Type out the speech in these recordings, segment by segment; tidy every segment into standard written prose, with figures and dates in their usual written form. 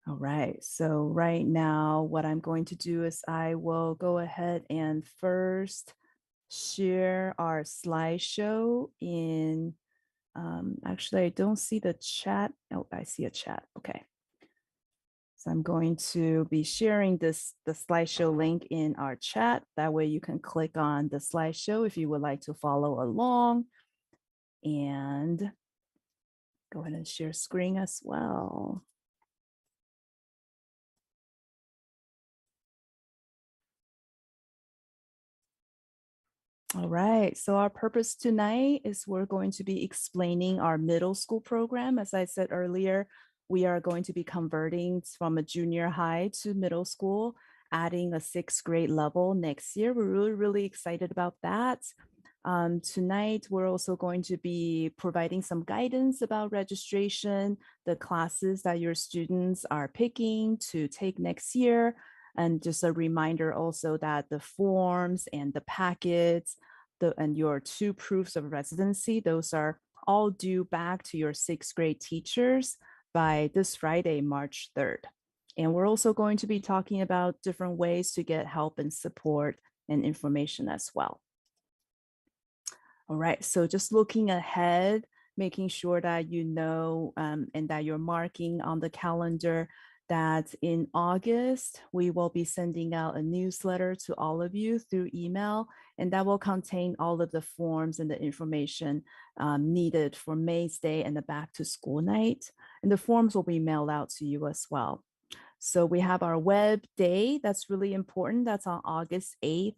All right, so right now, what I'm going to do is I will go ahead and first share our slideshow in, actually, I don't see the chat. Oh, I see a chat. Okay. So I'm going to be sharing the slideshow link in our chat. That way you can click on the slideshow if you would like to follow along and go ahead and share screen as well. All right, so our purpose tonight is we're going to be explaining our middle school program. As I said earlier, we are going to be converting from a junior high to middle school, adding a sixth grade level next year. We're really, really excited about that. Tonight, we're also going to be providing some guidance about registration, the classes that your students are picking to take next year, and just a reminder also that the forms and the packets and your 2 proofs of residency, those are all due back to your sixth grade teachers by this Friday, March 3rd. And we're also going to be talking about different ways to get help and support and information as well. All right, so just looking ahead, making sure that you know and that you're marking on the calendar that in August, we will be sending out a newsletter to all of you through email, and that will contain all of the forms and the information needed for May's Day and the back to school night. And the forms will be mailed out to you as well. So we have our web day. That's really important. That's on August 8th.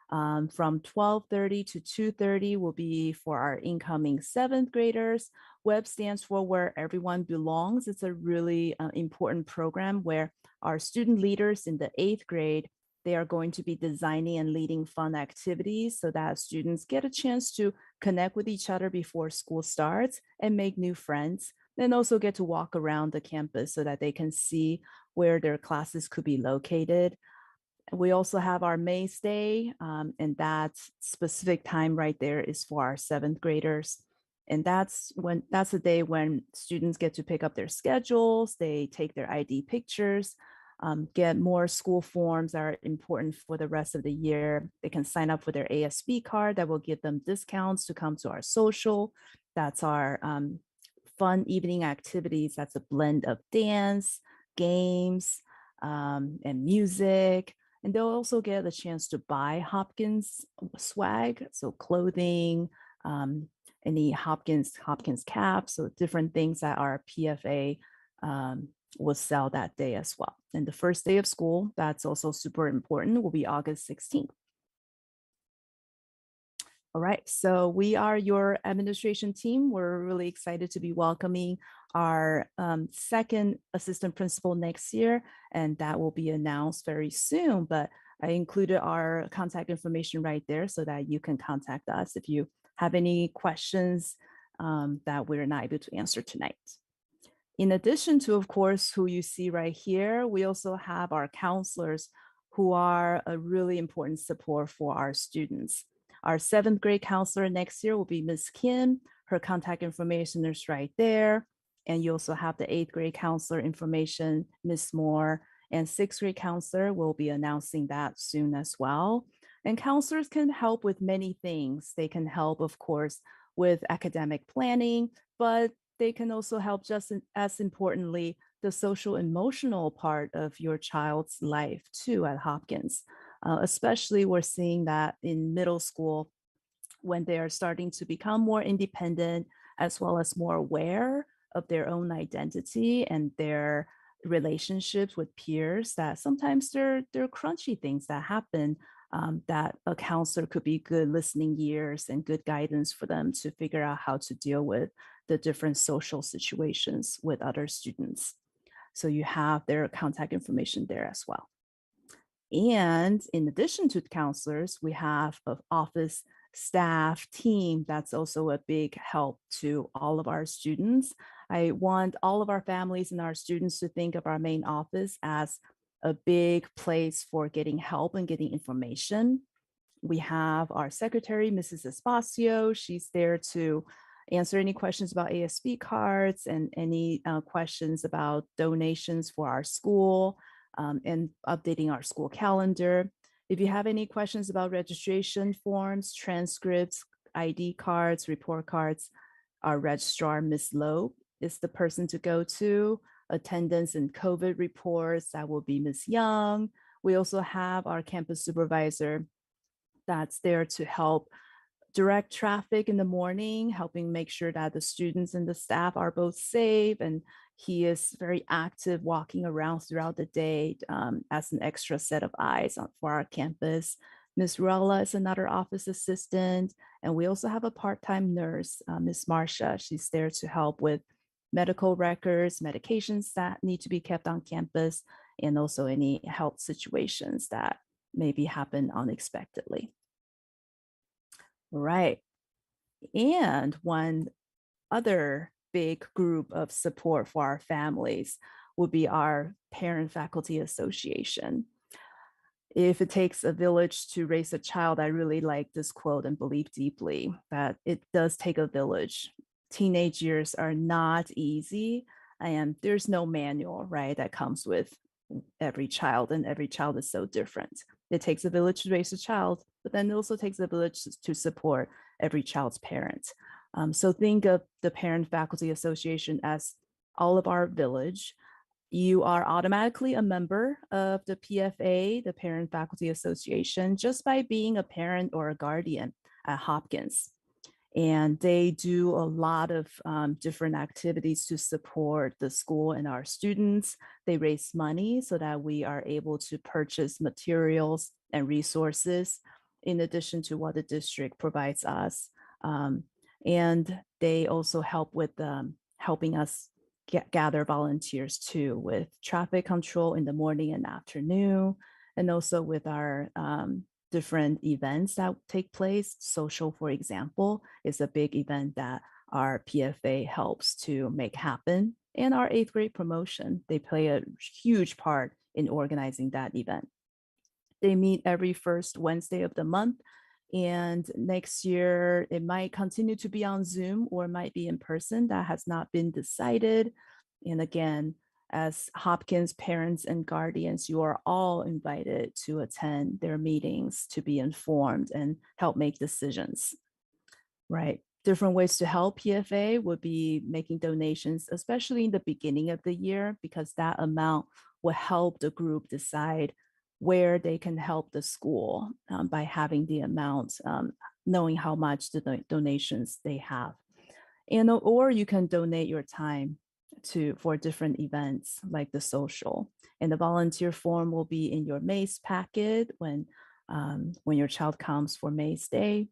From 12:30 to 2:30 will be for our incoming seventh graders. WEB stands for Where Everyone Belongs. It's a really important program where our student leaders in the eighth grade, they are going to be designing and leading fun activities so that students get a chance to connect with each other before school starts and make new friends, and also get to walk around the campus so that they can see where their classes could be located. We also have our May's Day, and that specific time right there is for our seventh graders. And that's the day when students get to pick up their schedules, they take their ID pictures, get more school forms that are important for the rest of the year. They can sign up for their ASB card that will give them discounts to come to our social. That's our fun evening activities. That's a blend of dance, games, and music. And they'll also get a chance to buy Hopkins swag, so clothing, any Hopkins caps, so different things that our PFA will sell that day as well. And the first day of school, that's also super important, will be August 16th. All right, so we are your administration team. We're really excited to be welcoming our second assistant principal next year, and that will be announced very soon. But I included our contact information right there so that you can contact us if you have any questions that we're not able to answer tonight. In addition to, of course, who you see right here, we also have our counselors who are a really important support for our students. Our seventh grade counselor next year will be Ms. Kim. Her contact information is right there. And you also have the eighth grade counselor information, Ms. Moore, and sixth grade counselor will be announcing that soon as well. And counselors can help with many things. They can help, of course, with academic planning, but they can also help just as importantly, the social emotional part of your child's life too at Hopkins. Especially we're seeing that in middle school when they are starting to become more independent as well as more aware of their own identity and their relationships with peers, that sometimes they're crunchy things that happen, that a counselor could be good listening ears and good guidance for them to figure out how to deal with the different social situations with other students. So you have their contact information there as well. And in addition to counselors, we have an office staff team that's also a big help to all of our students. I want all of our families and our students to think of our main office as a big place for getting help and getting information. We have our secretary, Mrs. Espacio. She's there to answer any questions about ASB cards and any questions about donations for our school and updating our school calendar. If you have any questions about registration forms, transcripts, ID cards, report cards, our registrar, Ms. Loeb, is the person to go to. Attendance and COVID reports, that will be Ms. Young. We also have our campus supervisor that's there to help direct traffic in the morning, helping make sure that the students and the staff are both safe. And he is very active walking around throughout the day as an extra set of eyes for our campus. Ms. Ruella is another office assistant. And we also have a part-time nurse, Ms. Marcia. She's there to help with medical records, medications that need to be kept on campus, and also any health situations that maybe happen unexpectedly. Right. And one other big group of support for our families would be our Parent Faculty Association. If it takes a village to raise a child, I really like this quote and believe deeply that it does take a village. Teenage years are not easy, and there's no manual, right, that comes with every child, and every child is so different. It takes a village to raise a child, but then it also takes a village to support every child's parents. So think of the Parent Faculty Association as all of our village. You are automatically a member of the PFA, the Parent Faculty Association, just by being a parent or a guardian at Hopkins. And they do a lot of different activities to support the school and our students. They raise money so that we are able to purchase materials and resources in addition to what the district provides us. And they also help with helping us gather volunteers too, with traffic control in the morning and afternoon, and also with our different events that take place. Social, for example, is a big event that our PFA helps to make happen. And our 8th grade promotion, they play a huge part in organizing that event. They meet every first Wednesday of the month. And next year, it might continue to be on Zoom or it might be in person. That has not been decided. And again, as Hopkins parents and guardians, you are all invited to attend their meetings to be informed and help make decisions, right? Different ways to help PFA would be making donations, especially in the beginning of the year, because that amount will help the group decide where they can help the school by having the amount, knowing how much the donations they have. And or you can donate your time for different events like the social. And the volunteer form will be in your Maze packet when your child comes for Maze Day.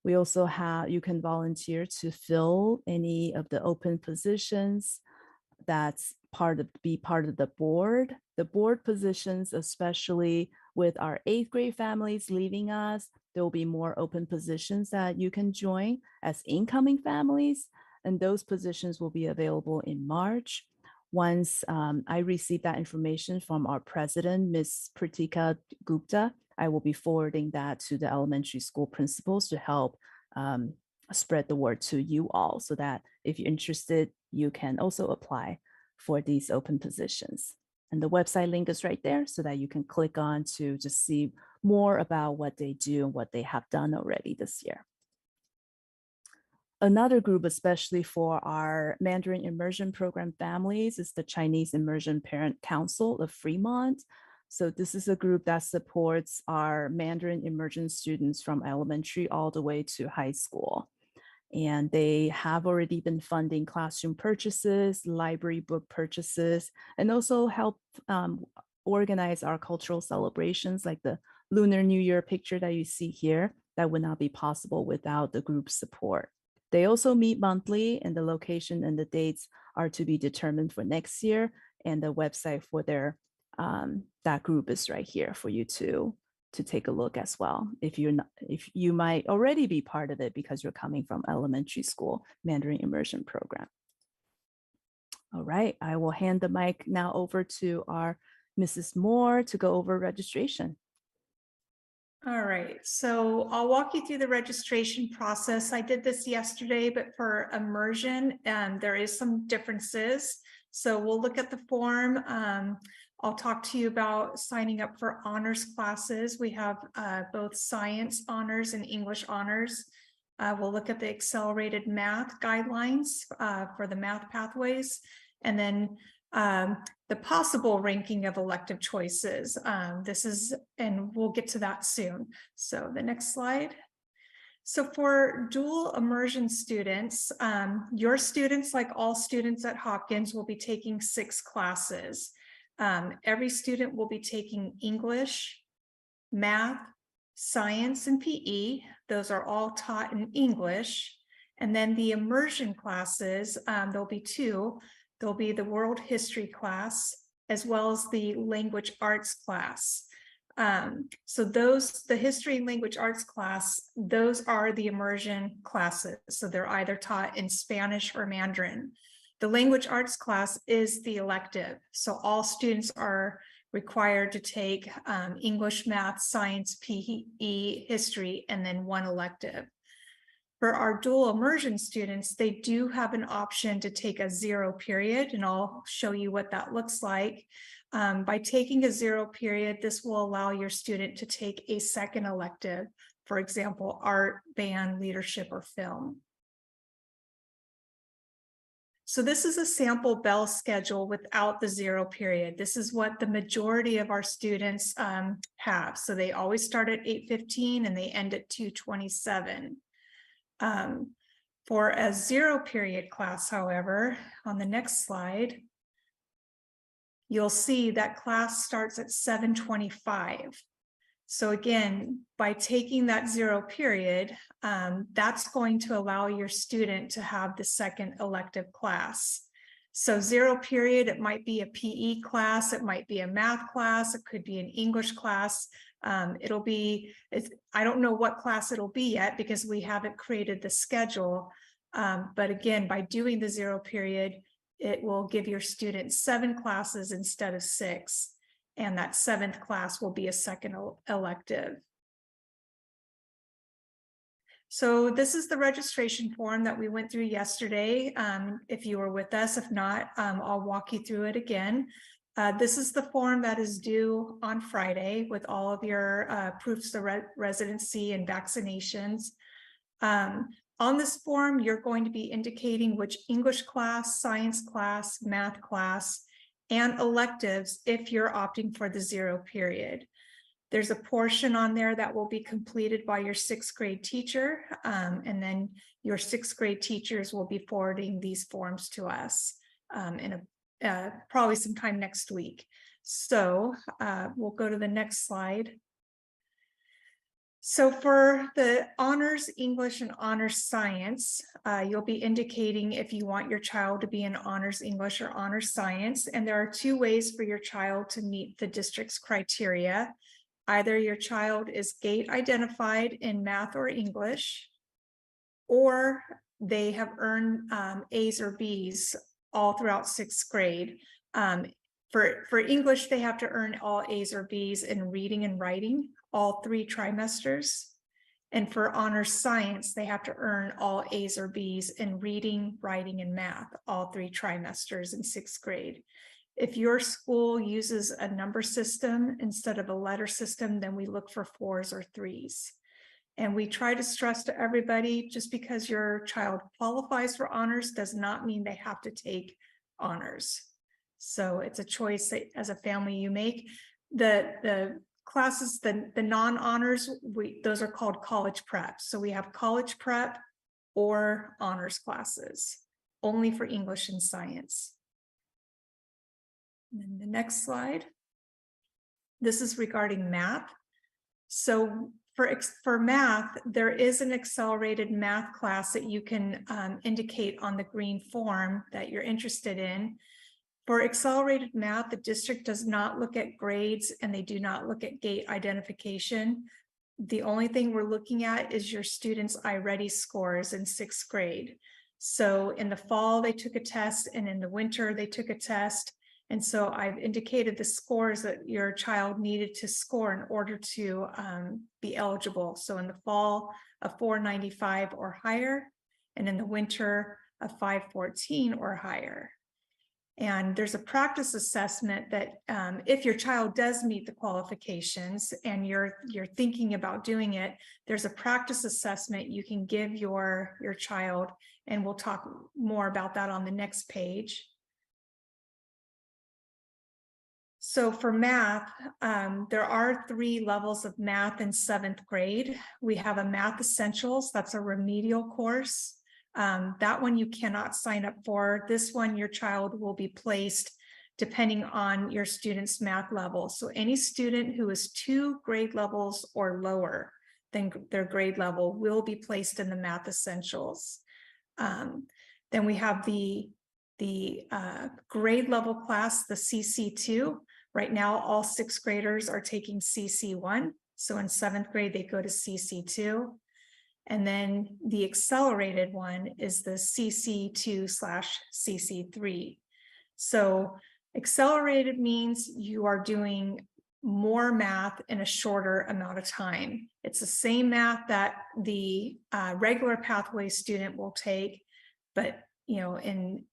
We also have, you can volunteer to fill any of the open positions that's be part of the board. The board positions, especially with our 8th grade families leaving us, there will be more open positions that you can join as incoming families. And those positions will be available in March. Once I receive that information from our president, Ms. Pratika Gupta, I will be forwarding that to the elementary school principals to help spread the word to you all so that if you're interested, you can also apply for these open positions. And the website link is right there so that you can click on to just see more about what they do and what they have done already this year. Another group, especially for our Mandarin Immersion program families, is the Chinese Immersion Parent Council of Fremont. So this is a group that supports our Mandarin Immersion students from elementary all the way to high school. And they have already been funding classroom purchases, library book purchases, and also help organize our cultural celebrations like the Lunar New Year picture that you see here. That would not be possible without the group's support. They also meet monthly, and the location and the dates are to be determined for next year. And the website for that group is right here for you to take a look as well. If you might already be part of it because you're coming from elementary school Mandarin Immersion program. All right, I will hand the mic now over to our Mrs. Moore to go over registration. All right, so I'll walk you through the registration process. I did this yesterday, but for immersion, there is some differences. So we'll look at the form. I'll talk to you about signing up for honors classes. We have both science honors and English honors. We'll look at the accelerated math guidelines for the math pathways, and then the possible ranking of elective choices. And we'll get to that soon. So the next slide. So for dual immersion students, your students, like all students at Hopkins, will be taking 6 classes. Every student will be taking English, math, science, and PE. Those are all taught in English. And then the immersion classes, there'll be 2. There'll be the world history class, as well as the language arts class. So the history and language arts class, those are the immersion classes. So they're either taught in Spanish or Mandarin. The language arts class is the elective. So all students are required to take English, math, science, PE, history, and then 1 elective. For our dual immersion students, they do have an option to take a 0 period, and I'll show you what that looks like. By taking a 0 period, this will allow your student to take a second elective, for example, art, band, leadership, or film. So this is a sample bell schedule without the 0 period. This is what the majority of our students have. So they always start at 8:15 and they end at 2:27. For a 0 period class, however, on the next slide, you'll see that class starts at 7:25. So again, by taking that 0 period, that's going to allow your student to have the second elective class. So 0 period, it might be a PE class, it might be a math class, it could be an English class. I don't know what class it'll be yet because we haven't created the schedule. But again, by doing the 0 period, it will give your student 7 classes instead of 6. And that 7th class will be a second elective. So this is the registration form that we went through yesterday. If you were with us, if not, I'll walk you through it again. This is the form that is due on Friday with all of your proofs of residency and vaccinations. On this form, you're going to be indicating which English class, science class, math class, and electives if you're opting for the 0 period. There's a portion on there that will be completed by your 6th grade teacher, and then your 6th grade teachers will be forwarding these forms to us probably sometime next week. So we'll go to the next slide. So for the honors English and honors science, you'll be indicating if you want your child to be in honors English or honors science. And there are 2 ways for your child to meet the district's criteria. Either your child is GATE identified in math or English, or they have earned A's or B's all throughout 6th grade. For English, they have to earn all A's or B's in reading and writing, all 3 trimesters. And for honors science, they have to earn all A's or B's in reading, writing, and math, all 3 trimesters in 6th grade. If your school uses a number system instead of a letter system, then we look for 4s or 3s. And we try to stress to everybody, just because your child qualifies for honors does not mean they have to take honors. So it's a choice that as a family you make. The classes, the non-honors, those are called college prep. So we have college prep or honors classes, only for English and science. And then the next slide. This is regarding math. So for math, there is an accelerated math class that you can indicate on the green form that you're interested in. For accelerated math, the district does not look at grades and they do not look at GATE identification. The only thing we're looking at is your students' iReady scores in 6th grade. So in the fall, they took a test, and in the winter, they took a test. And so I've indicated the scores that your child needed to score in order to be eligible. So in the fall, a 495 or higher, and in the winter, a 514 or higher. And there's a practice assessment that if your child does meet the qualifications and you're thinking about doing it, there's a practice assessment you can give your child, and we'll talk more about that on the next page. So for math, there are 3 levels of math in 7th grade. We have a Math Essentials, that's a remedial course. That one you cannot sign up for. This one, your child will be placed depending on your student's math level. So any student who is 2 grade levels or lower than their grade level will be placed in the Math Essentials. Then we have the grade level class, the CC2. Right now, all 6th graders are taking CC1. So in 7th grade, they go to CC2. And then the accelerated one is the CC2/CC3. So accelerated means you are doing more math in a shorter amount of time. It's the same math that the regular pathway student will take, but in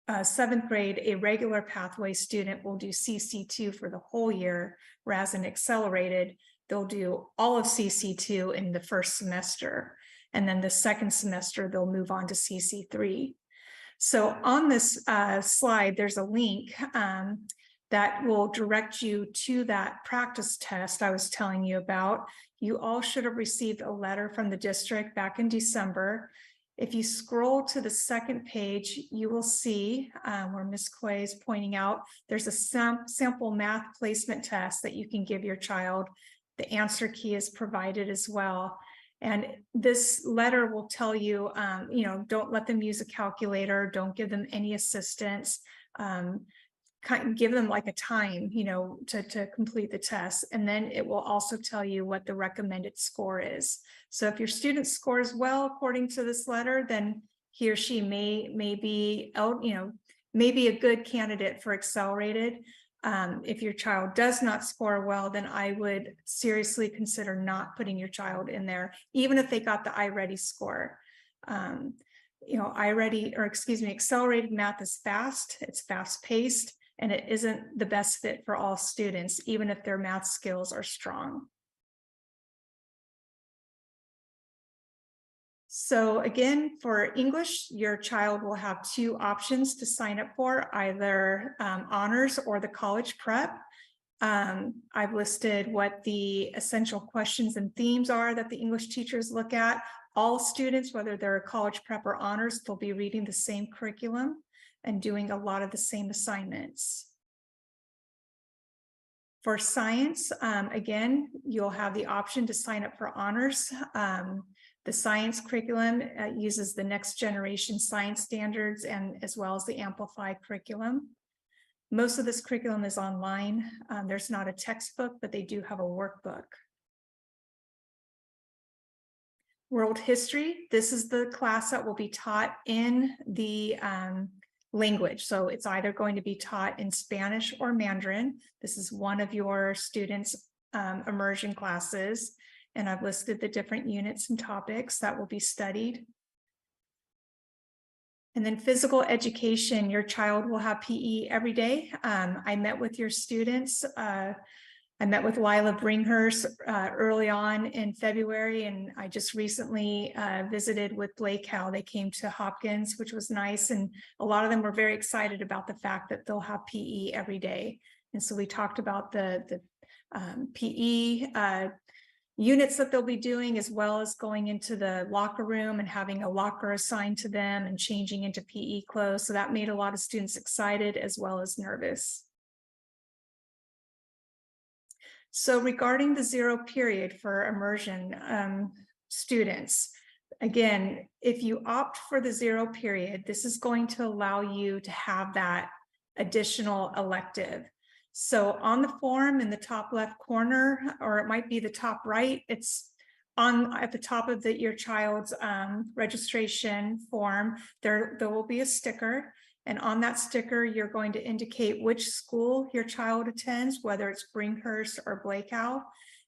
7th grade, a regular pathway student will do CC2 for the whole year, whereas in accelerated, they'll do all of CC2 in the first semester. And then the second semester, they'll move on to CC3. So on this slide, there's a link that will direct you to that practice test I was telling you about. You all should have received a letter from the district back in December. If you scroll to the second page, you will see where Ms. Quay is pointing out, there's a sample math placement test that you can give your child. The answer key is provided as well. And this letter will tell you, don't let them use a calculator, don't give them any assistance, give them like a time, to complete the test. And then it will also tell you what the recommended score is. So if your student scores well, according to this letter, then he or she may be a good candidate for accelerated. If your child does not score well, then I would seriously consider not putting your child in there, even if they got the iReady score. Accelerated math is fast, it's fast paced, and it isn't the best fit for all students, even if their math skills are strong. So again, for English, your child will have 2 options to sign up for, either honors or the college prep. I've listed what the essential questions and themes are that the English teachers look at. All students, whether they're a college prep or honors, they'll be reading the same curriculum and doing a lot of the same assignments. For science, again, you'll have the option to sign up for honors. The science curriculum uses the next generation science standards and as well as the Amplify curriculum. Most of this curriculum is online. There's not a textbook, but they do have a workbook. World history, this is the class that will be taught in the language. So it's either going to be taught in Spanish or Mandarin. This is one of your students' immersion classes. And I've listed the different units and topics that will be studied. And then physical education, your child will have PE every day. I met with your students. I met with Lila Bringhurst early on in February, and I just recently visited with Blake Howe. They came to Hopkins, which was nice. And a lot of them were very excited about the fact that they'll have PE every day. And so we talked about the PE units that they'll be doing, as well as going into the locker room and having a locker assigned to them and changing into PE clothes. So that made a lot of students excited as well as nervous. So regarding the 0 period for immersion students, again, if you opt for the 0 period, this is going to allow you to have that additional elective. So on the form in the top left corner, or it might be the top right, it's at the top of your child's registration form, there will be a sticker. And on that sticker, you're going to indicate which school your child attends, whether it's Brinkhurst or Blakeow.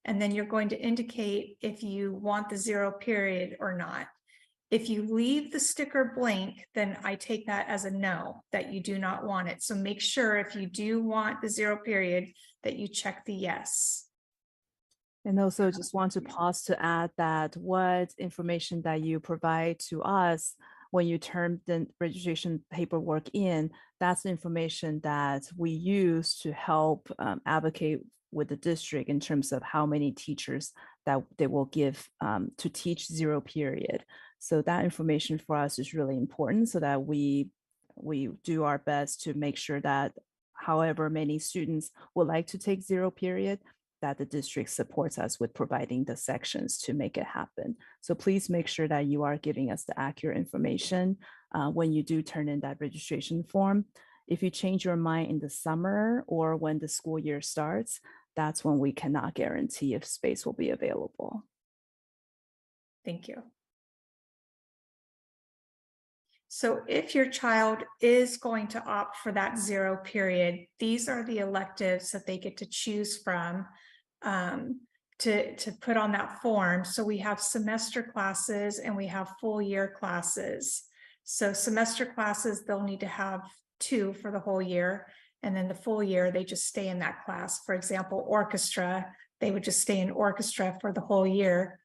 And then you're going to indicate if you want the 0 period or not. If you leave the sticker blank, then I take that as a no, that you do not want it. So make sure if you do want the 0 period that you check the yes. And also just want to pause to add that what information that you provide to us when you turn the registration paperwork in, that's the information that we use to help advocate with the district in terms of how many teachers that they will give to teach 0 period. So that information for us is really important so that we do our best to make sure that however many students would like to take 0 period, that the district supports us with providing the sections to make it happen. So please make sure that you are giving us the accurate information when you do turn in that registration form. If you change your mind in the summer or when the school year starts, that's when we cannot guarantee if space will be available. Thank you. So if your child is going to opt for that 0 period, these are the electives that they get to choose from to put on that form. So we have semester classes and we have full year classes. So semester classes, they'll need to have 2 for the whole year. And then the full year, they just stay in that class. For example, orchestra, they would just stay in orchestra for the whole year.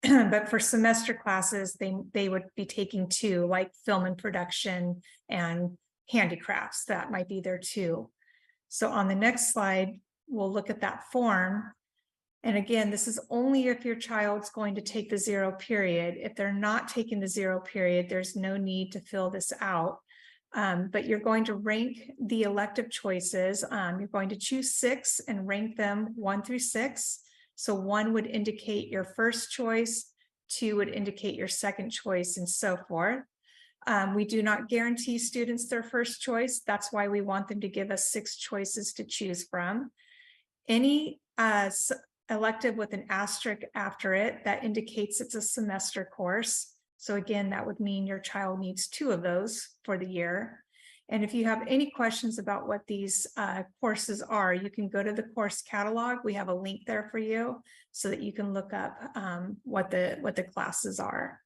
But for semester classes, they would be taking 2, like film and production and handicrafts. That might be there too. So on the next slide, we'll look at that form. And again, this is only if your child's going to take the 0 period. If they're not taking the 0 period, there's no need to fill this out. But you're going to rank the elective choices. You're going to choose 6 and rank them 1 through 6. So 1 would indicate your first choice, 2 would indicate your second choice, and so forth. We do not guarantee students their first choice. That's why we want them to give us 6 choices to choose from. Any elective with an asterisk after it, that indicates it's a semester course. So again, that would mean your child needs 2 of those for the year. And if you have any questions about what these courses are, you can go to the course catalog. We have a link there for you so that you can look up what the classes are.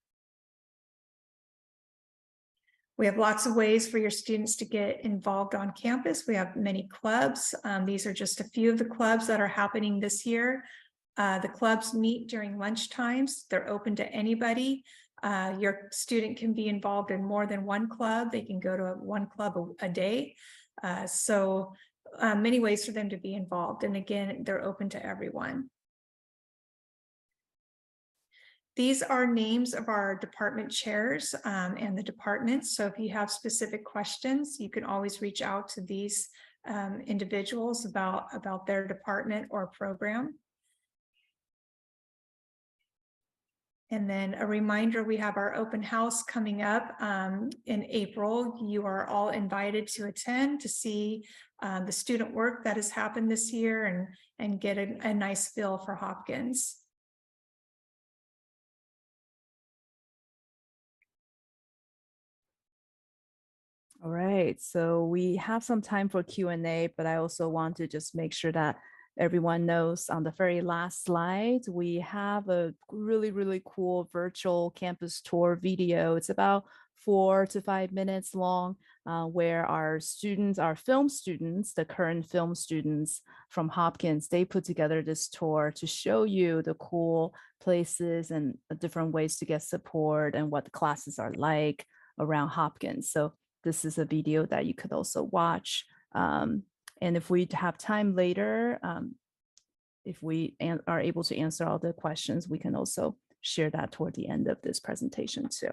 We have lots of ways for your students to get involved on campus. We have many clubs. These are just a few of the clubs that are happening this year. The clubs meet during lunch times. They're open to anybody. Your student can be involved in more than 1 club. They can go to 1 club a day. So many ways for them to be involved. And again, they're open to everyone. These are names of our department chairs and the departments. So if you have specific questions, you can always reach out to these individuals about their department or program. And then a reminder, we have our open house coming up in April. You are all invited to attend to see the student work that has happened this year and get a nice feel for Hopkins. All right, so we have some time for Q&A, but I also want to just make sure that everyone knows on the very last slide, we have a really, really cool virtual campus tour video. It's about 4 to 5 minutes long, where our students, our film students, the current film students from Hopkins, they put together this tour to show you the cool places and different ways to get support and what the classes are like around Hopkins. So this is a video that you could also watch. And if we have time later, if we are able to answer all the questions, we can also share that toward the end of this presentation too.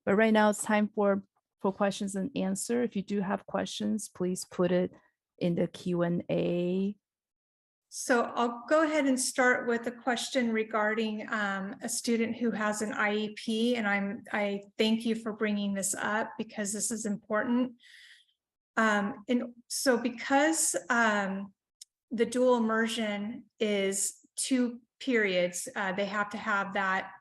But right now it's time for questions and answer. If you do have questions, please put it in the Q&A. So I'll go ahead and start with a question regarding a student who has an IEP, and I thank you for bringing this up because this is important. And so because the dual immersion is 2 periods, they have to have that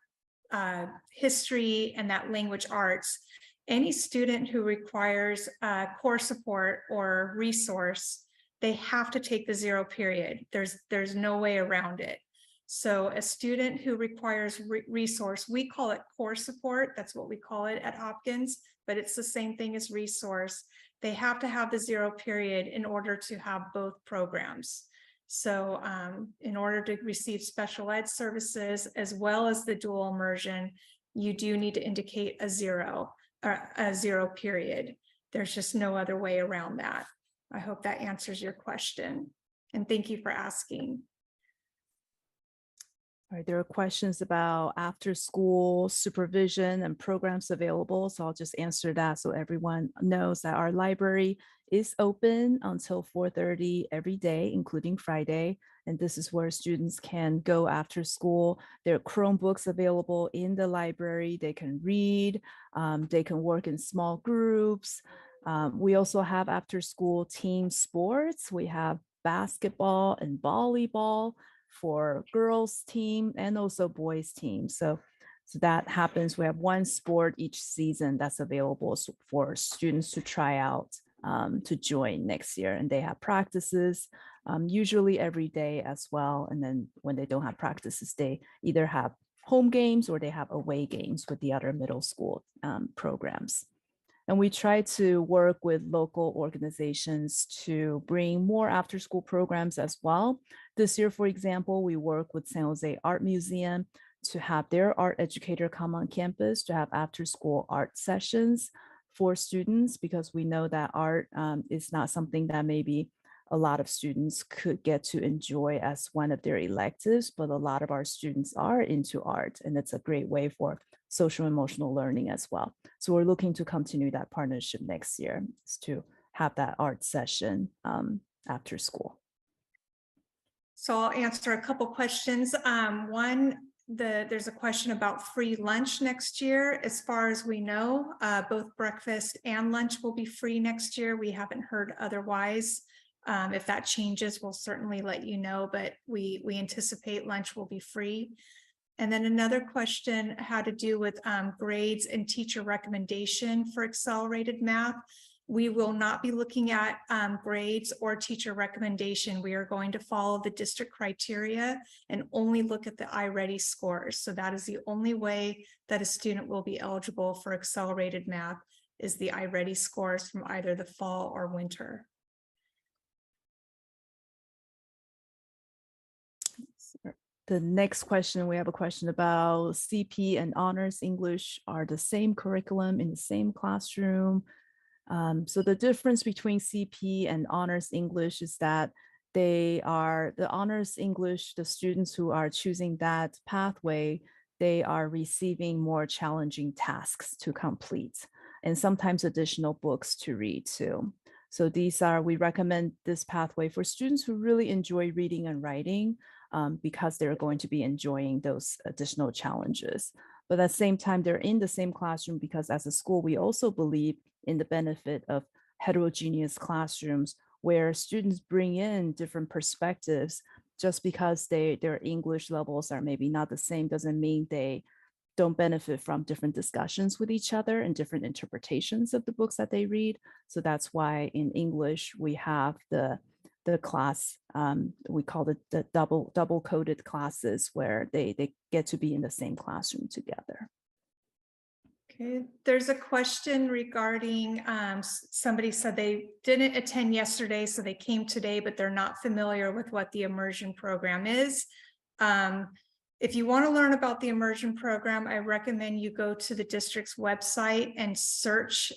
history and that language arts. Any student who requires core support or resource, they have to take the 0 period. There's no way around it. So a student who requires resource, we call it core support. That's what we call it at Hopkins, but it's the same thing as resource. They have to have the 0 period in order to have both programs. So in order to receive special ed services as well as the dual immersion, you do need to indicate a 0 period. There's just no other way around that. I hope that answers your question. And thank you for asking. All right, there are questions about after school supervision and programs available. So I'll just answer that so everyone knows that our library is open until 4:30 every day, including Friday. And this is where students can go after school. There are Chromebooks available in the library. They can read, they can work in small groups. We also have after school team sports. We have basketball and volleyball for girls team and also boys team. So that happens. We have one sport each season that's available for students to try out to join next year. And they have practices usually every day as well. And then when they don't have practices, they either have home games or they have away games with the other middle school programs. And we try to work with local organizations to bring more after school programs as well. This year, for example, we work with San Jose Art Museum to have their art educator come on campus to have after school art sessions for students, because we know that art is not something that maybe a lot of students could get to enjoy as one of their electives, but a lot of our students are into art, and it's a great way for social emotional learning as well. So we're looking to continue that partnership next year, is to have that art session after school. So I'll answer a couple questions. One, there's a question about free lunch next year. As far as we know, both breakfast and lunch will be free next year. We haven't heard otherwise. If that changes, we'll certainly let you know, but we anticipate lunch will be free. And then another question had to do with grades and teacher recommendation for accelerated math. We will not be looking at grades or teacher recommendation. We are going to follow the district criteria and only look at the iReady scores. So that is the only way that a student will be eligible for accelerated math, is the iReady scores from either the fall or winter. The next question, we have a question about CP and honors English are the same curriculum in the same classroom. So the difference between CP and honors English is that they are the honors English, the students who are choosing that pathway, they are receiving more challenging tasks to complete and sometimes additional books to read too. So we recommend this pathway for students who really enjoy reading and writing, because they're going to be enjoying those additional challenges. But at the same time, they're in the same classroom because as a school, we also believe in the benefit of heterogeneous classrooms where students bring in different perspectives. Just because their English levels are maybe not the same doesn't mean they don't benefit from different discussions with each other and different interpretations of the books that they read. So that's why in English, we have the class, we call it the double coded classes, where they get to be in the same classroom together. Okay, there's a question regarding, somebody said they didn't attend yesterday, so they came today, but they're not familiar with what the immersion program is. If you want to learn about the immersion program, I recommend you go to the district's website and search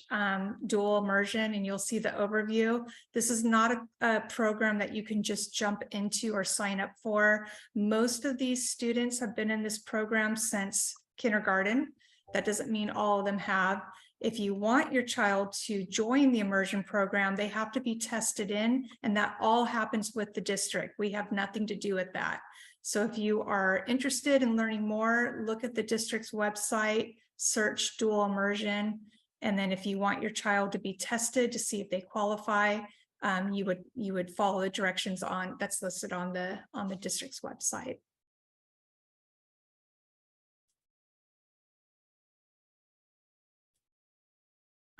dual immersion, and you'll see the overview. This is not a program that you can just jump into or sign up for. Most of these students have been in this program since kindergarten. That doesn't mean all of them have. If you want your child to join the immersion program, they have to be tested in, and that all happens with the district. We have nothing to do with that. So if you are interested in learning more, look at the district's website, search dual immersion. And then if you want your child to be tested to see if they qualify, you would follow the directions that's listed on the district's website.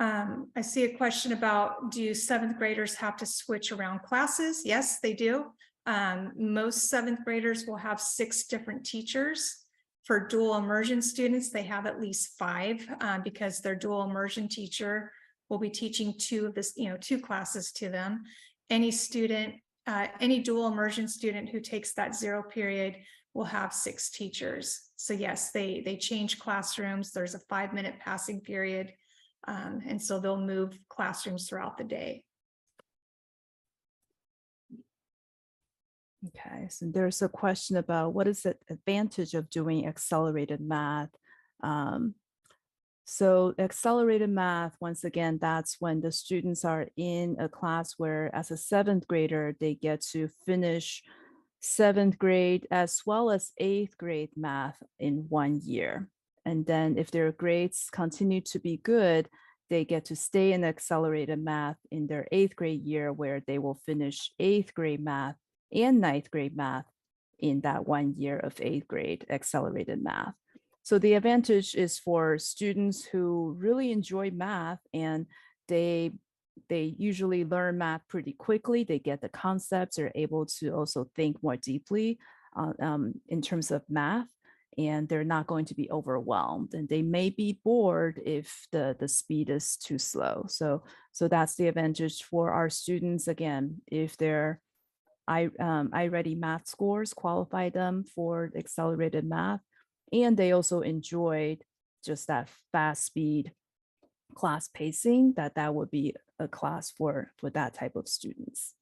I see a question about, do seventh graders have to switch around classes? Yes, they do. Most seventh graders will have 6 different teachers. For dual immersion students, they have at least 5 because their dual immersion teacher will be teaching 2 of this, 2 classes to them. Any student, any dual immersion student who takes that 0 period will have 6 teachers. So yes, they change classrooms. There's a 5-minute passing period. And so they'll move classrooms throughout the day. Okay, so there's a question about what is the advantage of doing accelerated math? So accelerated math, once again, that's when the students are in a class where as a 7th grader, they get to finish 7th grade as well as 8th grade math in 1 year. And then if their grades continue to be good, they get to stay in accelerated math in their 8th grade year where they will finish 8th grade math and 9th grade math in that 1 year of 8th grade accelerated math. So the advantage is for students who really enjoy math and they usually learn math pretty quickly. They get the concepts, they're able to also think more deeply in terms of math, and they're not going to be overwhelmed. And they may be bored if the speed is too slow. So that's the advantage for our students. Again, if they're iReady math scores qualify them for accelerated math, and they also enjoyed just that fast speed class pacing, that would be a class for that type of students.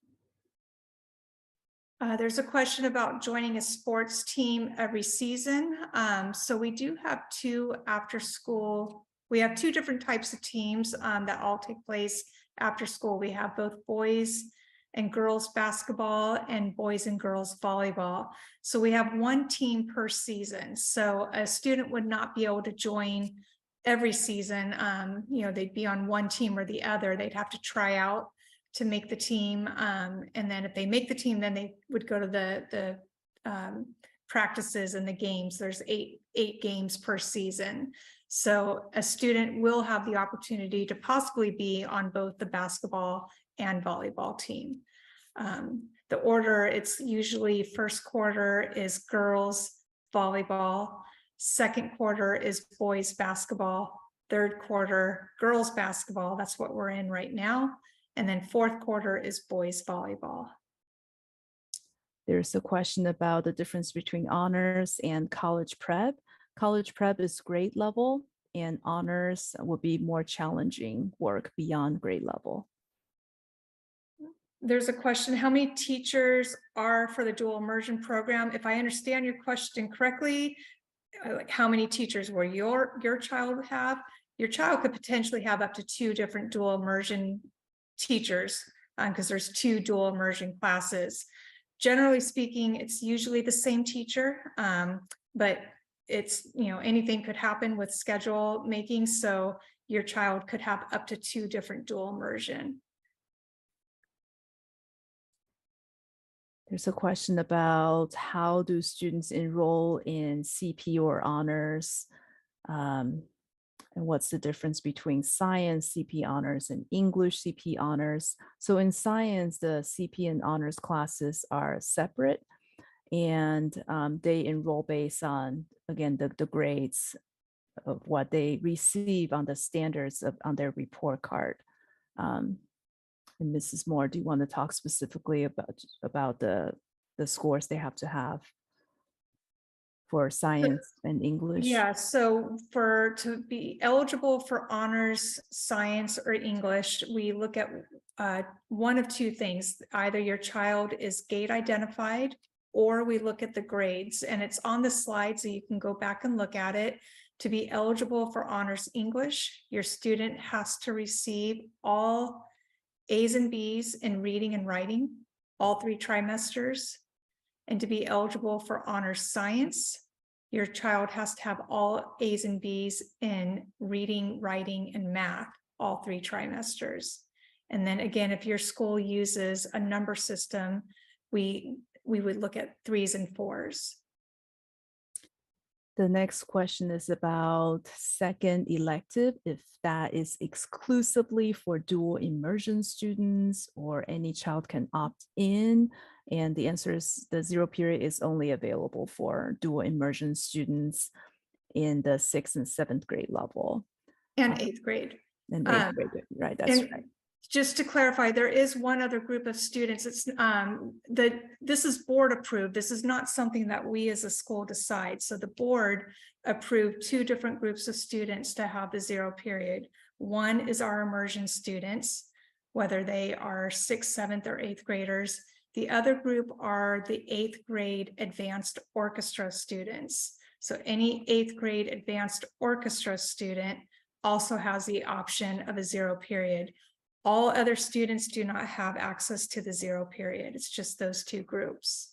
There's a question about joining a sports team every season. So we do have 2 after school. We have 2 different types of teams that all take place after school. We have both boys and girls basketball and boys and girls volleyball. So we have 1 team per season. So a student would not be able to join every season. They'd be on one team or the other. They'd have to try out to make the team. And then if they make the team, then they would go to the practices and the games. There's eight games per season. So a student will have the opportunity to possibly be on both the basketball and volleyball team. The order, it's usually first quarter is girls volleyball, second quarter is boys basketball, third quarter girls basketball. That's what we're in right now. And then fourth quarter is boys volleyball. There's a question about the difference between honors and college prep. College prep is grade level, and honors will be more challenging work beyond grade level. There's a question, how many teachers are for the dual immersion program? If I understand your question correctly, like how many teachers will your child have? Your child could potentially have up to 2 different dual immersion teachers because there's 2 dual immersion classes. Generally speaking, it's usually the same teacher, but it's, anything could happen with schedule making. So your child could have up to 2 different dual immersion. There's a question about how do students enroll in CP or honors? And what's the difference between science CP honors and English CP honors? So in science, the CP and honors classes are separate, and they enroll based on, again, the grades of what they receive on the standards on their report card. And Mrs. Moore, do you want to talk specifically about the scores they have to for science and English? Yeah, so to be eligible for honors, science, or English, we look at one of 2 things. Either your child is gate identified, or we look at the grades, and it's on the slide, so you can go back and look at it. To be eligible for honors English, your student has to receive all A's and B's in reading and writing, all 3 trimesters. And to be eligible for honors science, your child has to have all A's and B's in reading, writing, and math, all 3 trimesters. And then again, if your school uses a number system, we would look at 3s and 4s. The next question is about second elective, if that is exclusively for dual immersion students or any child can opt in. And the answer is the zero period is only available for dual immersion students in the 6th and 7th grade level. And 8th grade. And 8th grade, right, that's And right. just to clarify, there is one other group of students. It's that this is board approved. This is not something that we as a school decide. So the board approved 2 different groups of students to have the zero period. One is our immersion students, whether they are 6th, 7th, or 8th graders. The other group are the 8th grade advanced orchestra students. So any 8th grade advanced orchestra student also has the option of a zero period. All other students do not have access to the zero period. It's just those 2 groups.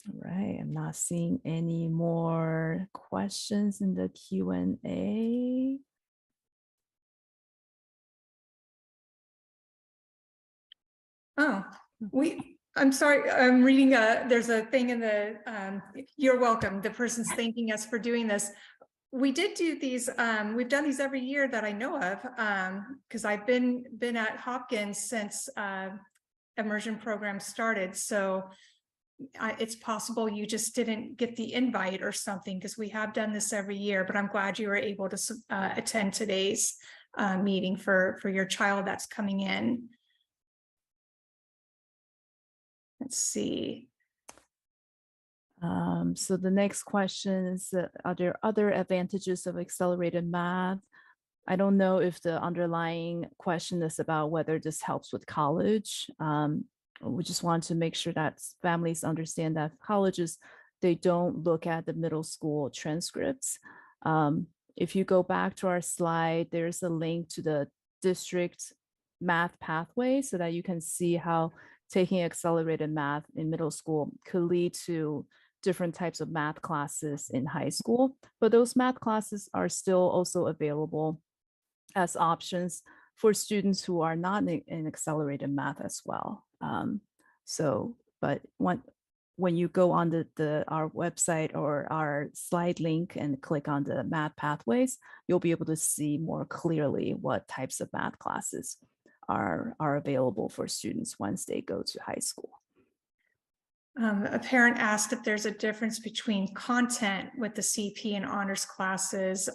All right, I'm not seeing any more questions in the Q&A. Oh, I'm sorry, I'm reading there's a thing in the, you're welcome. The person's thanking us for doing this. We did do these, we've done these every year that I know of, because I've been at Hopkins since immersion program started. So it's possible you just didn't get the invite or something, because we have done this every year, but I'm glad you were able to attend today's meeting for your child that's coming in. Let's see. So the next question is, are there other advantages of accelerated math? I don't know if the underlying question is about whether this helps with college. We just want to make sure that families understand that colleges, they don't look at the middle school transcripts. If you go back to our slide, there's a link to the district math pathway so that you can see how taking accelerated math in middle school could lead to different types of math classes in high school. But those math classes are still also available as options for students who are not in accelerated math as well. But when you go on our website or our slide link and click on the math pathways, you'll be able to see more clearly what types of math classes are available for students once they go to high school. A parent asked if there's a difference between content with the CP and honors classes.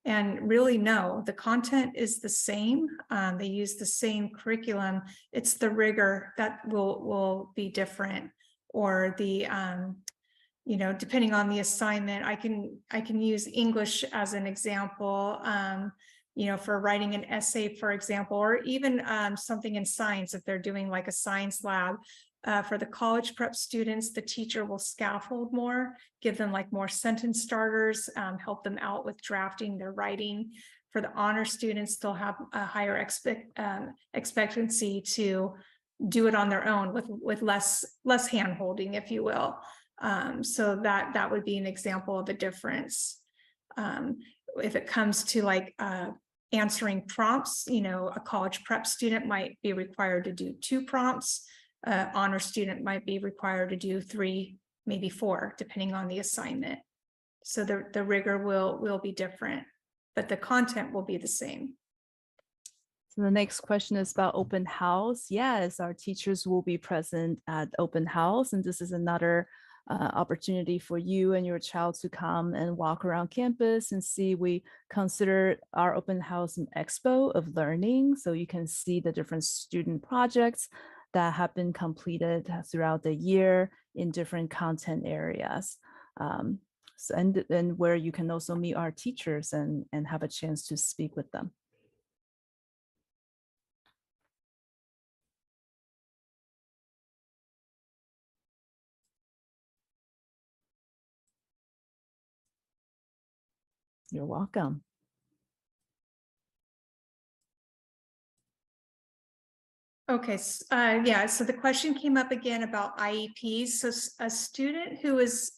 And really, no, the content is the same. They use the same curriculum. It's the rigor that will be different, or the, depending on the assignment. I can use English as an example, for writing an essay, for example, or even something in science, if they're doing like a science lab. For the college prep students, the teacher will scaffold more, give them like more sentence starters, help them out with drafting their writing. For the honor students, they'll have a higher expectancy to do it on their own with less hand holding, if you will. So that would be an example of a difference. If it comes to like answering prompts, a college prep student might be required to do 2 prompts. Honor student might be required to do 3, maybe 4, depending on the assignment. So the rigor will be different, but the content will be the same. So the next question is about open house. Yes, our teachers will be present at open house, and this is another opportunity for you and your child to come and walk around campus and see. We consider our open house an expo of learning, so you can see the different student projects that have been completed throughout the year in different content areas. And where you can also meet our teachers and have a chance to speak with them. You're welcome. Okay, yeah, so the question came up again about IEPs. So a student who is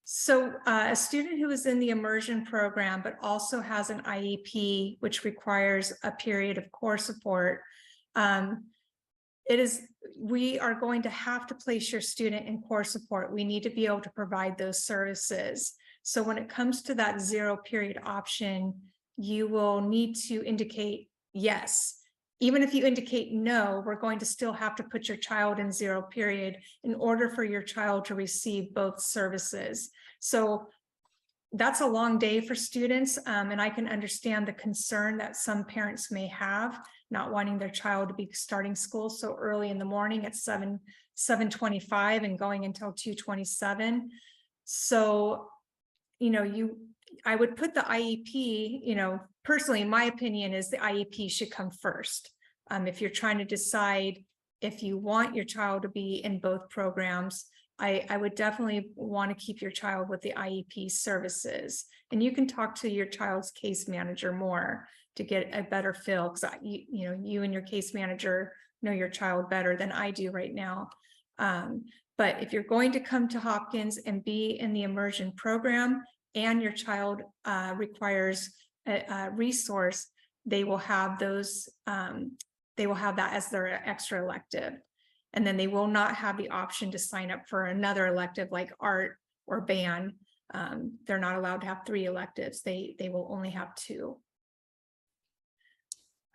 So a student who is in the immersion program, but also has an IEP, which requires a period of core support, we are going to have to place your student in core support. We need to be able to provide those services. So when it comes to that 0 period option, you will need to indicate yes. Even if you indicate no, we're going to still have to put your child in 0 period in order for your child to receive both services. So that's a long day for students, and I can understand the concern that some parents may have, not wanting their child to be starting school so early in the morning at 7:25 and going until 2:27. So, I would put the IEP, personally, my opinion is the IEP should come first. If you're trying to decide if you want your child to be in both programs, I would definitely want to keep your child with the IEP services. And you can talk to your child's case manager more to get a better feel, because you and your case manager know your child better than I do right now. But if you're going to come to Hopkins and be in the immersion program and your child requires a resource, they will have those, they will have that as their extra elective. And then they will not have the option to sign up for another elective like art or band. They're not allowed to have 3 electives. They will only have 2.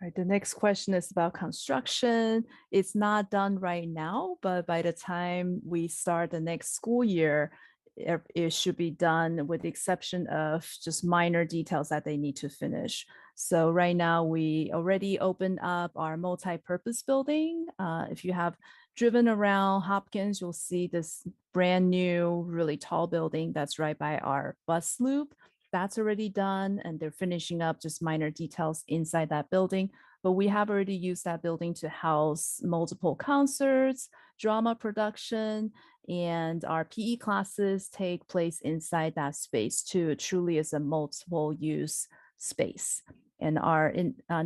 All right, the next question is about construction. It's not done right now, but by the time we start the next school year, it should be done, with the exception of just minor details that they need to finish. So right now we already opened up our multi-purpose building. If you have driven around Hopkins, you'll see this brand new, really tall building that's right by our bus loop. That's already done, and they're finishing up just minor details inside that building. But we have already used that building to house multiple concerts, drama production, and our PE classes take place inside that space too. It truly is a multiple use space. And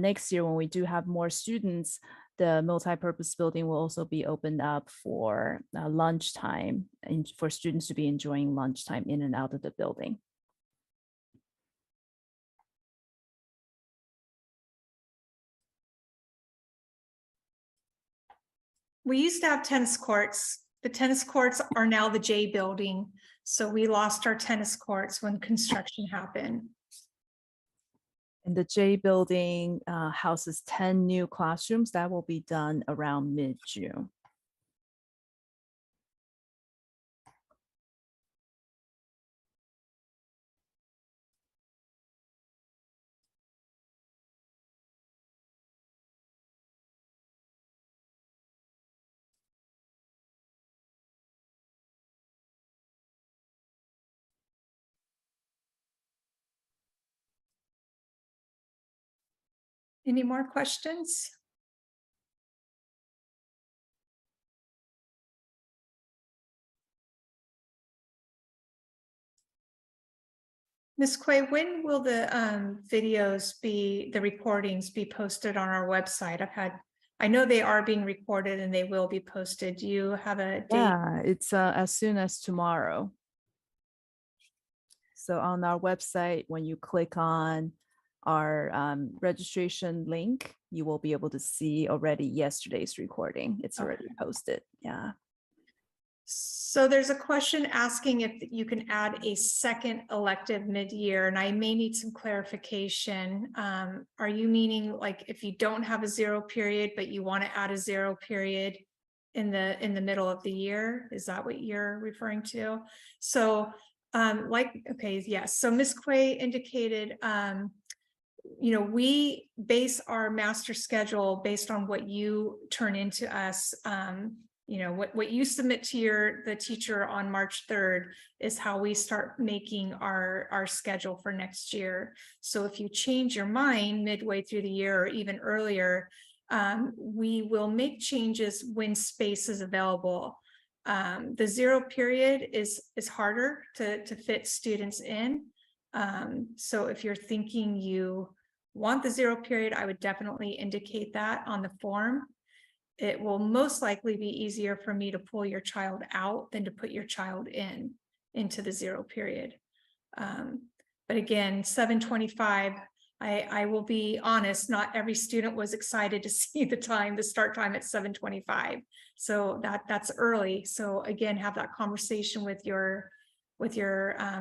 next year, when we do have more students, the multi-purpose building will also be opened up for lunchtime, and for students to be enjoying lunchtime in and out of the building. We used to have tennis courts. The tennis courts are now the J building. So we lost our tennis courts when construction happened. And the J building houses 10 new classrooms. That will be done around mid-June. Any more questions? Ms. Quay, when will the the recordings be posted on our website? I know they are being recorded and they will be posted. Do you have a date? Yeah, it's as soon as tomorrow. So on our website, when you click on our registration link, you will be able to see already yesterday's recording. It's already posted. Yeah. So there's a question asking if you can add a second elective mid-year, and I may need some clarification. Are you meaning like if you don't have a 0 period, but you want to add a 0 period in the middle of the year? Is that what you're referring to? So okay, yes. So Ms. Quay indicated, we base our master schedule based on what you turn into us. What you submit to the teacher on March 3rd is how we start making our schedule for next year. So if you change your mind midway through the year or even earlier, we will make changes when space is available. The 0 period is harder to fit students in. So if you're thinking you want the 0 period, I would definitely indicate that on the form. It will most likely be easier for me to pull your child out than to put your child in. into the 0 period. But again, 7:25, I will be honest, not every student was excited to see the start time at 7:25. So that's early. So again, have that conversation with your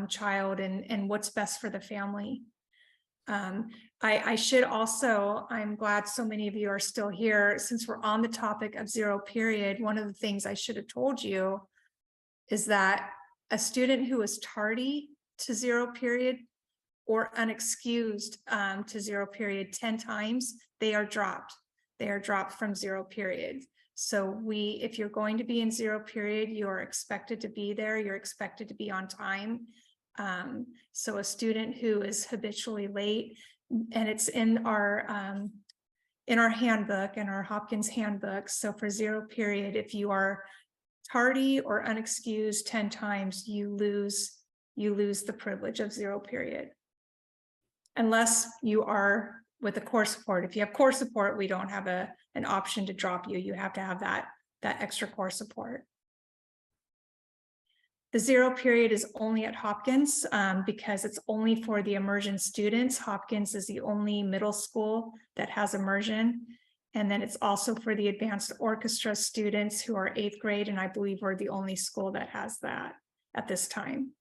child and what's best for the family. I should also, I'm glad so many of you are still here. Since we're on the topic of 0 period, one of the things I should have told you is that a student who is tardy to 0 period or unexcused to 0 period 10 times, they are dropped. They are dropped from 0 period. So if you're going to be in 0 period, you're expected to be there. You're expected to be on time. So a student who is habitually late, and it's in our handbook, in our Hopkins handbook. So for 0 period, if you are tardy or unexcused 10 times, you lose the privilege of 0 period. Unless you are with a core support. If you have core support, we don't have an option to drop you. You have to have that extra core support. The 0 period is only at Hopkins because it's only for the immersion students. Hopkins is the only middle school that has immersion. And then it's also for the advanced orchestra students who are 8th grade. And I believe we're the only school that has that at this time.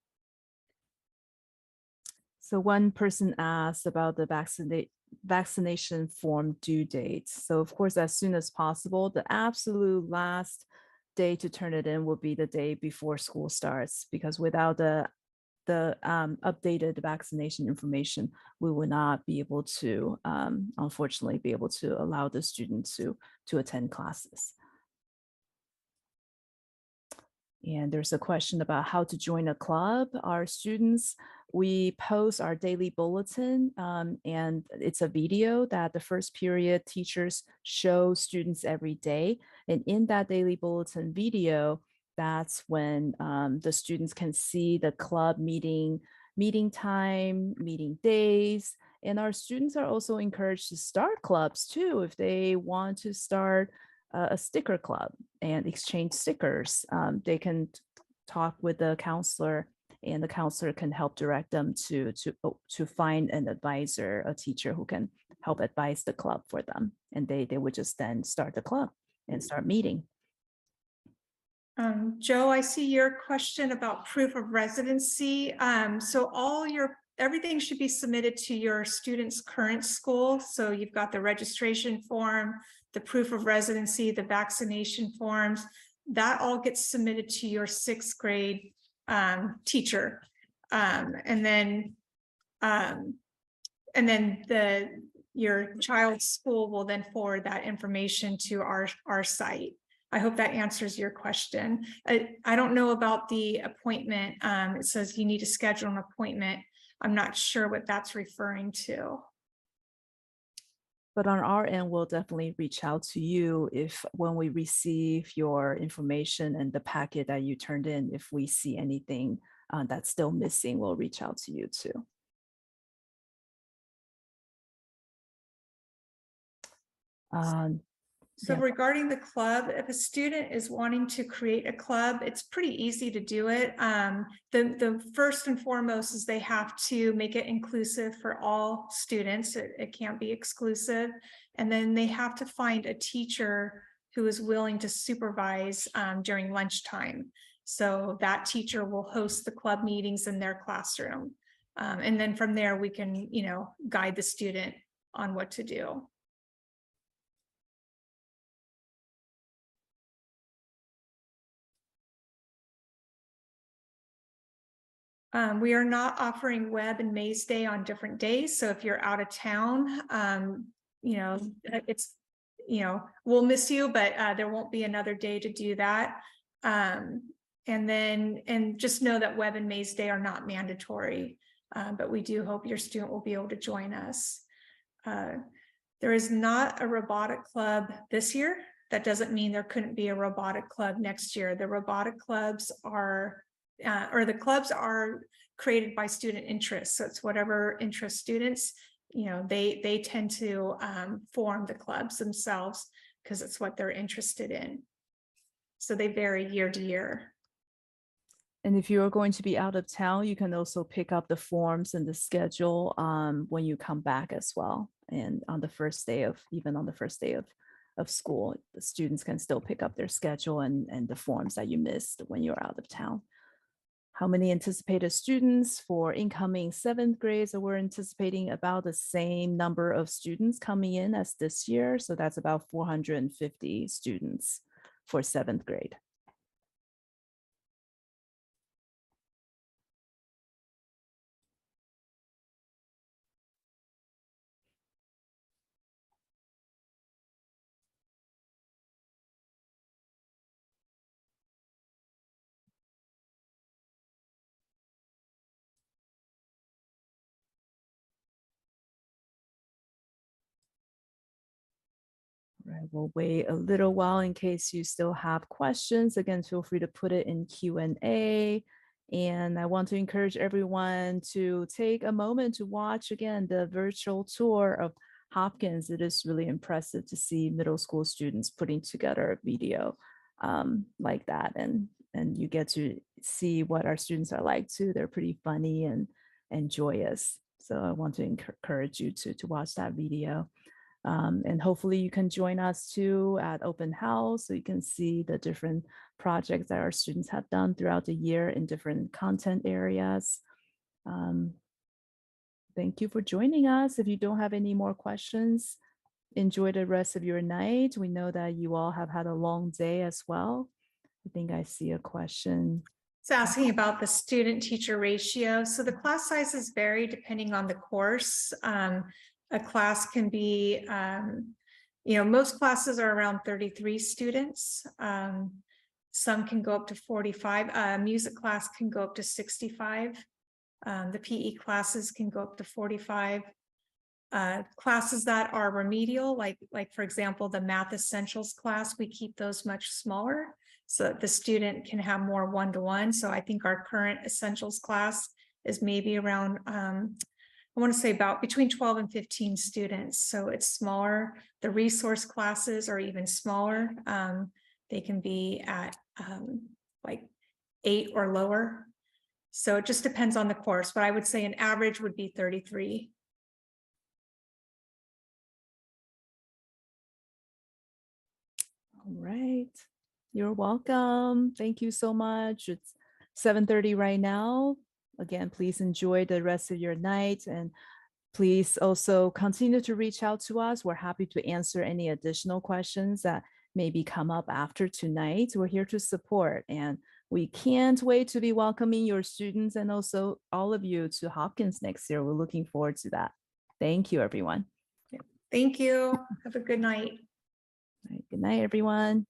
So one person asked about the vaccination form due date. So of course, as soon as possible, the absolute last day to turn it in will be the day before school starts, because without the updated vaccination information, we will not be able to, unfortunately, be able to allow the students to attend classes. And there's a question about how to join a club. Our students, we post our daily bulletin, and it's a video that the first period teachers show students every day. And in that daily bulletin video, that's when the students can see the club meeting time, meeting days. And our students are also encouraged to start clubs too, if they want to start a sticker club and exchange stickers. They can talk with the counselor, and the counselor can help direct them to find an advisor, a teacher who can help advise the club for them. And they would just then start the club and start meeting. Joe, I see your question about proof of residency. So everything should be submitted to your student's current school. So you've got the registration form, the proof of residency, the vaccination forms, that all gets submitted to your 6th grade teacher. And then your child's school will then forward that information to our site. I hope that answers your question. I don't know about the appointment. It says you need to schedule an appointment. I'm not sure what that's referring to. But on our end, we'll definitely reach out to you when we receive your information and the packet that you turned in, if we see anything that's still missing, we'll reach out to you too. So regarding the club, if a student is wanting to create a club, it's pretty easy to do it. The first and foremost is they have to make it inclusive for all students. It can't be exclusive. And then they have to find a teacher who is willing to supervise during lunchtime. So that teacher will host the club meetings in their classroom. And then from there, we can, guide the student on what to do. We are not offering Web and Maze Day on different days. So if you're out of town, we'll miss you, but there won't be another day to do that. And just know that Web and Maze Day are not mandatory, but we do hope your student will be able to join us. There is not a robotic club this year. That doesn't mean there couldn't be a robotic club next year. The robotic clubs are the clubs are created by student interest. So it's whatever interest students, they tend to form the clubs themselves because it's what they're interested in. So they vary year to year. And if you're going to be out of town, you can also pick up the forms and the schedule when you come back as well. And on the first day of, even on the first day of school, the students can still pick up their schedule and the forms that you missed when you're out of town. How many anticipated students for incoming 7th grades? So we're anticipating about the same number of students coming in as this year. So that's about 450 students for 7th grade. Right, we'll wait a little while in case you still have questions. Again, feel free to put it in Q&A. And I want to encourage everyone to take a moment to watch again the virtual tour of Hopkins. It is really impressive to see middle school students putting together a video like that. And you get to see what our students are like too. They're pretty funny and joyous. So I want to encourage you to watch that video. And hopefully you can join us too at open house so you can see the different projects that our students have done throughout the year in different content areas. Thank you for joining us. If you don't have any more questions, enjoy the rest of your night. We know that you all have had a long day as well. I think I see a question. It's asking about the student-teacher ratio. So the class sizes vary depending on the course. A class can be, most classes are around 33 students. Some can go up to 45. Music class can go up to 65. The PE classes can go up to 45. Classes that are remedial, like for example, the math essentials class, we keep those much smaller so that the student can have more one-to-one. So I think our current essentials class is maybe around, I want to say about between 12 and 15 students. So it's smaller. The resource classes are even smaller. They can be at like 8 or lower. So it just depends on the course, but I would say an average would be 33. All right. You're welcome. Thank you so much. It's 7:30 right now. Again, please enjoy the rest of your night and please also continue to reach out to us. We're happy to answer any additional questions that maybe come up after tonight. We're here to support and we can't wait to be welcoming your students and also all of you to Hopkins next year. We're looking forward to that. Thank you, everyone. Thank you. Have a good night. All right, good night, everyone.